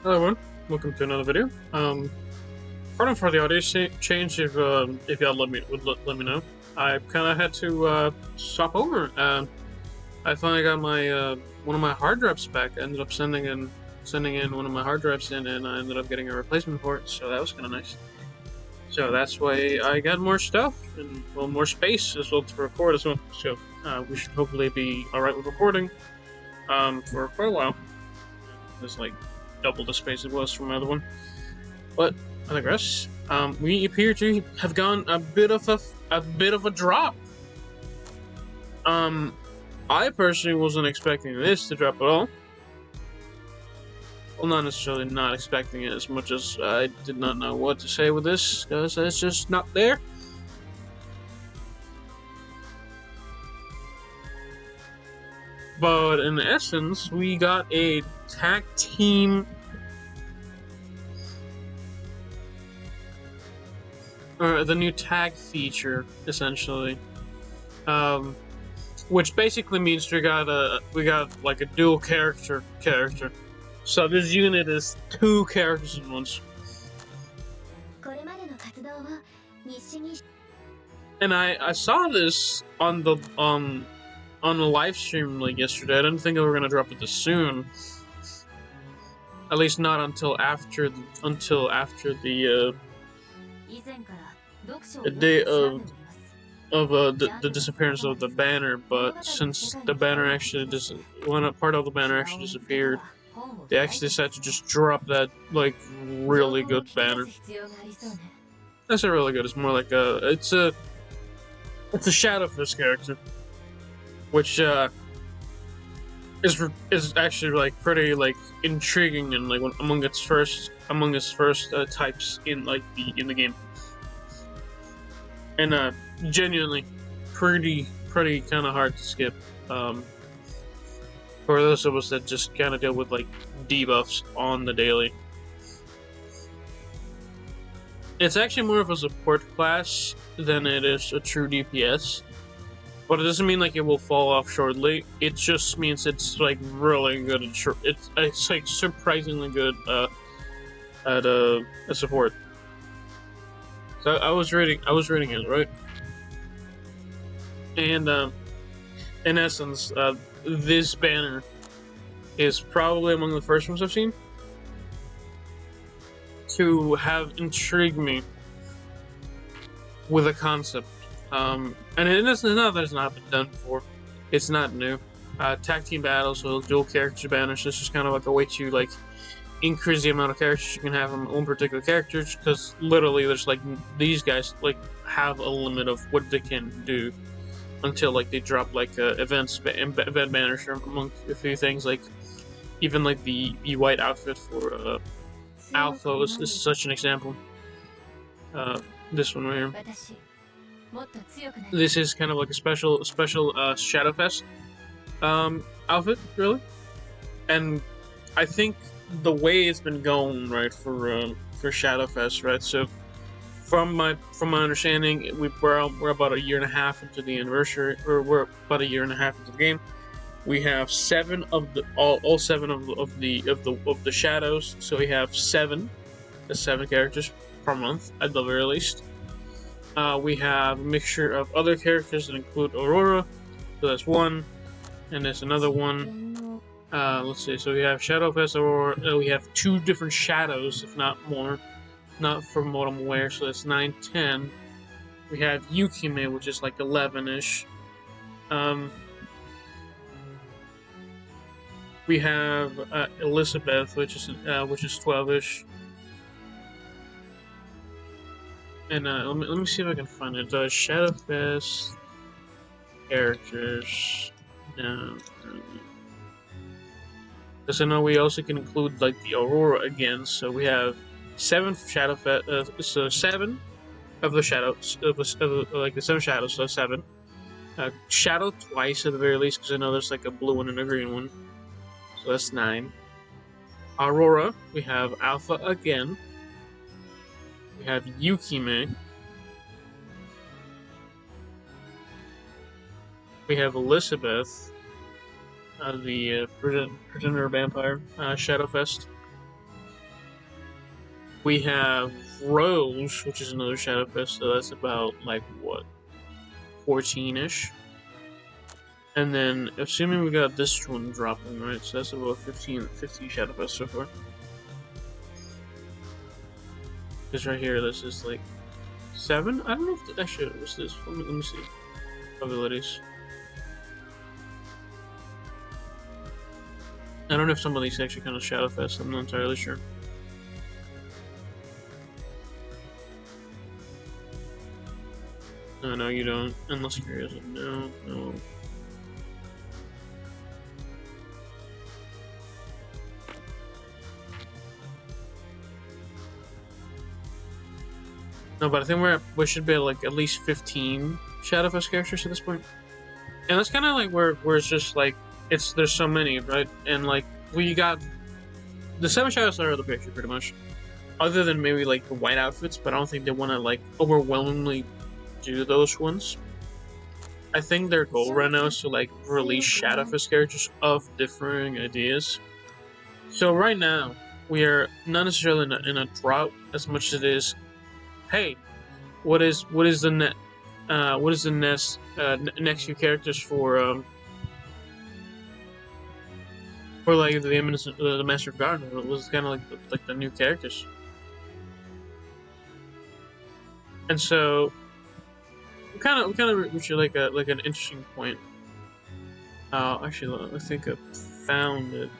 Hello everyone, welcome to another video. Pardon for the audio change if y'all let me know. I kind of had to swap over. I finally got my one of my hard drives back. I ended up sending in one of my hard drives in, and I ended up getting a replacement for it. So that was kind of nice. So that's why I got more stuff and more space as well to record as well. So we should hopefully be all right with recording for quite a while. There's like double the space it was from the other one. But I digress. We appear to have gone a bit of a drop. I personally wasn't expecting this to drop at all. Well, not necessarily not expecting it as much as I did not know what to say with this, because it's just not there. But in essence, we got a tag team or the new tag feature, essentially, which basically means we got like a dual character. So this unit is two characters in once. And I saw this on the live stream like yesterday. I didn't think they were gonna drop it this soon. At least not until after the day of the disappearance of the banner. But since the banner actually part of the banner actually disappeared, they actually decided to just drop that like really good banner. That's not really good. It's more like it's a shadow of this character, which is actually like pretty like intriguing and like among its first types in like the game, and genuinely pretty kind of hard to skip. For those of us that just kind of deal with like debuffs on the daily. It's actually more of a support class than it is a true DPS, but it doesn't mean like it will fall off shortly. It just means it's like really good at it's like surprisingly good at support. So I was reading it, right? And in essence, this banner is probably among the first ones I've seen to have intrigued me with a concept. And it's not that it's not been done before. It's not new. Tag team battles, so dual character banners. This is kind of like a way to like increase the amount of characters you can have on one particular characters, because literally there's like these guys like have a limit of what they can do until like they drop like event banners, among a few things, like even like the white outfit for Alpha is such an example. This one right here. This is kind of like a special Shadowfest outfit, really. And I think the way it's been going, right, for Shadowfest, right? So from my understanding, we're about a year and a half into the anniversary, or we're about a year and a half into the game. We have all seven of the shadows. So we have seven characters per month at the very least. We have a mixture of other characters that include Aurora, so that's one, and there's another one. Let's see. So we have Shadowfest Aurora. We have two different shadows, if not more. Not from what I'm aware. So that's 9, 10. We have Yukime, which is like 11-ish. We have Elizabeth, which is 12-ish. And let me see if I can find it. Shadowfest characters. No. Because I know we also can include like the Aurora again. So we have 7 Shadowfest. So 7 of the shadows like the 7 shadows. So 7. Shadow twice at the very least, because I know there's like a blue one and a green one. So that's 9. Aurora, we have Alpha again. We have Yukime. We have Elizabeth. The Prisoner Vampire Shadowfest. We have Rose, which is another Shadowfest, so that's about like what, 14-ish. And then assuming we got this one dropping, right? So that's about 15 Shadowfest so far. Because right here, this is like 7. I don't know if actually it was this. Let me see. Abilities. I don't know if some of these actually kind of Shadowfest. I'm not entirely sure. No, you don't. Unless curious. No. No, but I think we should be like at least 15 Shadowfest characters at this point. And that's kind of like where it's just like there's so many, right? And like we got the 7 Shadows are the picture pretty much, other than maybe like the white outfits. But I don't think they want to like overwhelmingly do those ones. I think their goal right now is to like release Shadowfest characters of differing ideas. So right now we are not necessarily in a drought as much as it is. Hey, what is the next few characters for like the Master of Garden? It was kind of like the new characters, and so we kind of reached like an interesting point. Actually, I think I found it.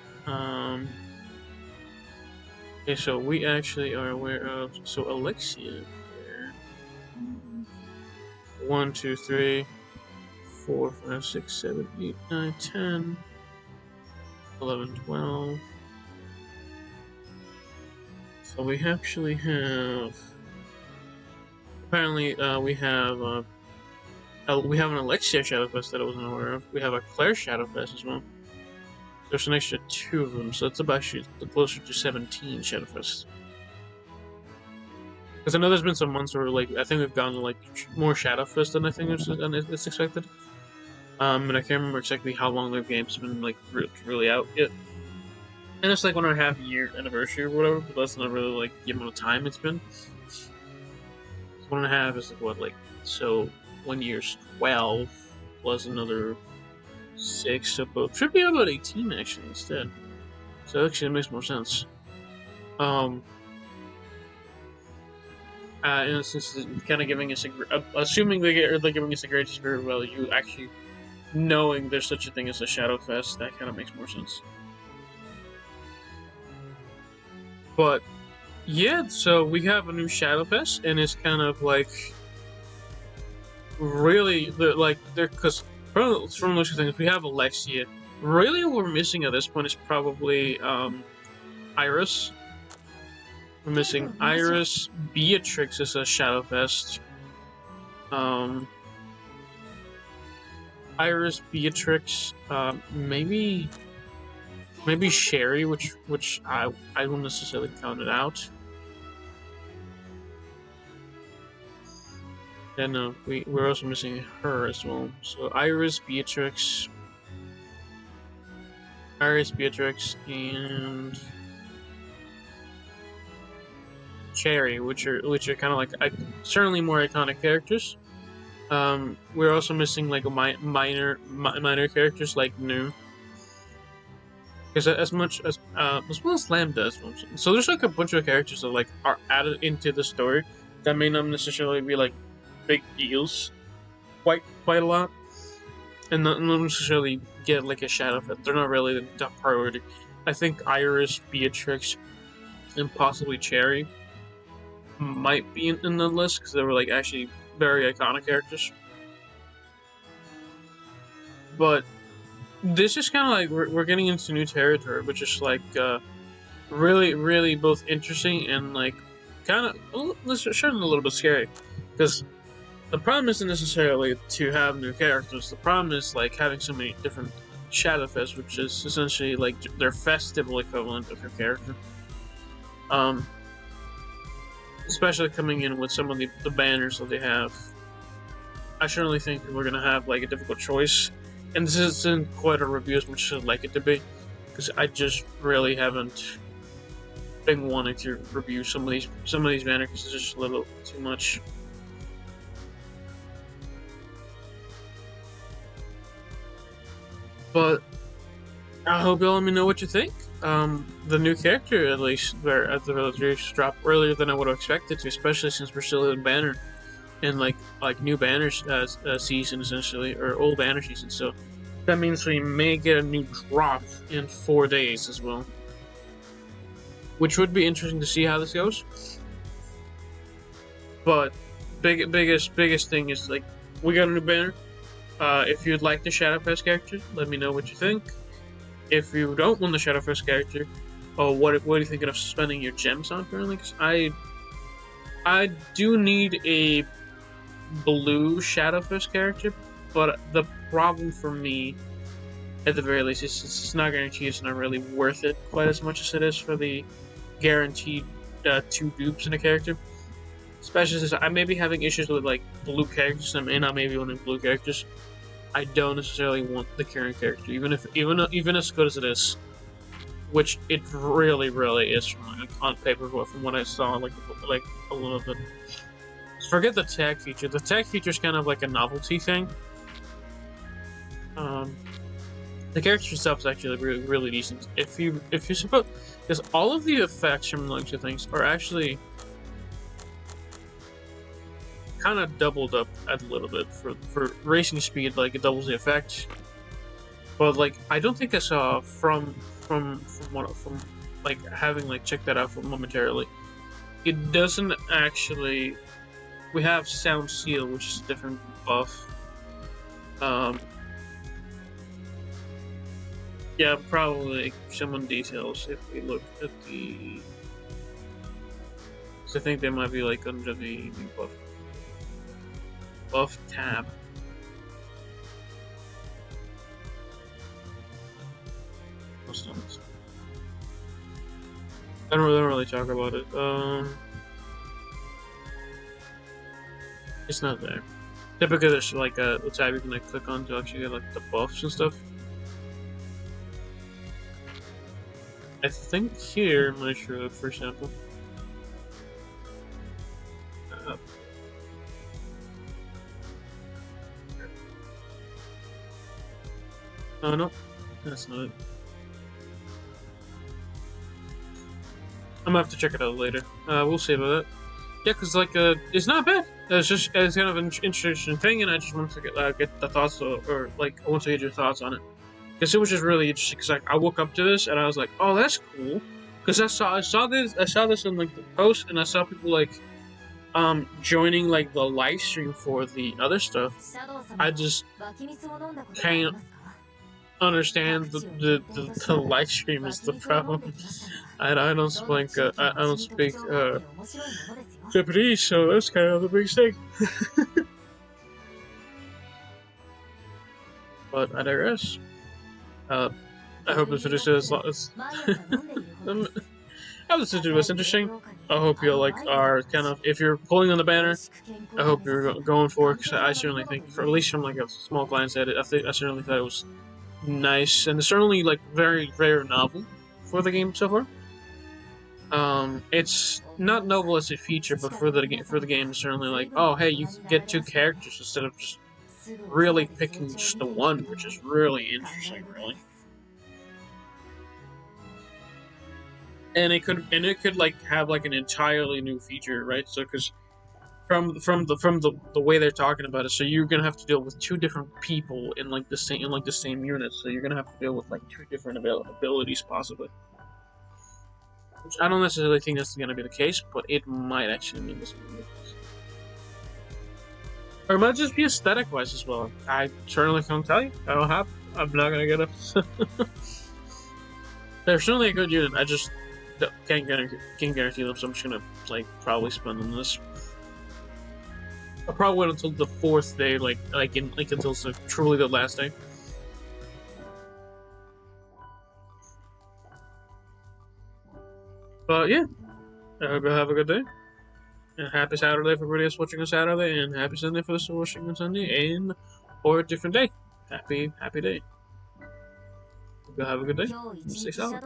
Okay, so we actually are aware of Alexia. 1, 2, 3, 4, 5, 6, 7, 8, 9, 10, 11, 12. So we actually have. Apparently, we have an Alexia Shadowfest that I wasn't aware of. We have a Claire Shadowfest as well. There's an extra 2 of them, so it's about actually closer to 17 Shadowfests. Because I know there's been some months where like I think we've gotten like more Shadowfest than I think it's expected. And I can't remember exactly how long the game's been like really out yet. And it's like 1.5 year anniversary or whatever, but that's not really like the amount of time it's been. 1.5 is like what, like, so 1 year's 12 plus another 6, so it should be about 18 actually instead. So actually it makes more sense. And since it's kind of giving us assuming they're giving us a great spirit value, actually knowing there's such a thing as a Shadowfest, that kind of makes more sense. But yeah, so we have a new Shadowfest, and it's kind of like really because from those things we have Alexia. Really, what we're missing at this point is probably Iris. We're missing Iris. Beatrix is a Shadowfest. Iris, Beatrix, maybe Sherry, which I wouldn't necessarily count it out. Then we're also missing her as well. So Iris, Beatrix, and Cherry, which are kind of like certainly more iconic characters. We're also missing like a minor characters like New, because as well as Lambda as well. So there's like a bunch of characters that like are added into the story that may not necessarily be like big deals, quite a lot, and not necessarily get like a Shadowfest. They're not really the top priority. I think Iris, Beatrix, and possibly Cherry might be in the list because they were like actually very iconic characters. But this is kind of like we're getting into new territory, which is like really both interesting and like kind of certainly a little bit scary, because the problem isn't necessarily to have new characters. The problem is like having so many different Shadowfests, which is essentially like their festival equivalent of your character. Especially coming in with some of the banners that they have. I certainly think we're going to have like a difficult choice. And this isn't quite a review as much as I'd like it to be, because I just really haven't been wanting to review some of these banners because it's just a little too much. But I hope you'll let me know what you think. The new character, at least, at the village dropped earlier than I would have expected to, especially since we're still in banner and like new banner season essentially, or old banner season. So that means we may get a new drop in 4 days as well, which would be interesting to see how this goes. But biggest thing is like we got a new banner. If you'd like the Shadowfest character, let me know what you think. If you don't want the Shadowfest character, what are you thinking of spending your gems on currently? Because I do need a blue Shadowfest character, but the problem for me, at the very least, is it's not guaranteed. It's not really worth it quite as much as it is for the guaranteed 2 dupes in a character. Especially since I may be having issues with like blue characters, I may not maybe wanting blue characters. I don't necessarily want the current character, even as good as it is, which it really is from like, on paper, from what I saw, like a little bit. Forget the tag feature. The tag feature is kind of like a novelty thing. The character itself is actually really decent. If you suppose, because all of the effects from like two things are actually kind of doubled up a little bit for racing speed. Like it doubles the effect, but like I don't think I saw from like having like checked that out for momentarily. It doesn't actually. We have sound seal, which is a different buff. Yeah, probably someone details if we look at the. So I think they might be like under the buff tab. I don't really talk about it. It's not there. Typically, there's like a tab you can like click on to actually get like the buffs and stuff. I think here, I'm not sure, for example. Oh no, that's not it. I'm gonna have to check it out later. We'll see about that. Yeah, cause like it's not bad. It's kind of an interesting thing, and I just wanted to get the thoughts, or like I want to get your thoughts on it, because it was just really interesting. Cause like I woke up to this and I was like, oh, that's cool. Cause I saw this in like the post, and I saw people like joining like the live stream for the other stuff. I just can't understand the live stream is the problem. I don't speak Japanese, so that's kind of the big thing. But I digress. I hope this video was interesting. I hope you like are kind of, if you're pulling on the banner, I hope you're going for it, because I certainly think, for at least from like a small glance at it, I certainly thought it was nice, and it's certainly like very novel for the game so far. It's not novel as a feature, but for the game, it's certainly like, oh hey, you can get 2 characters instead of just really picking just the one, which is really interesting, really. And it could like have like an entirely new feature, right? So because from the way they're talking about it, so you're gonna have to deal with 2 different people in like the same unit. So you're gonna have to deal with like 2 different abilities possibly. Which I don't necessarily think that's gonna be the case, but it might actually mean this. Or it might just be aesthetic wise as well. I certainly can't tell you. I don't have. I'm not gonna get it. They're certainly a good unit. I just can't guarantee them, so I'm just gonna like probably spend on this. I'll probably wait until the 4th day, until it's truly the last day. But yeah, I hope you have a good day. And happy Saturday for everybody else watching on Saturday, and happy Sunday for those watching on Sunday, or a different day. Happy day. Hope you have a good day. Stay solid.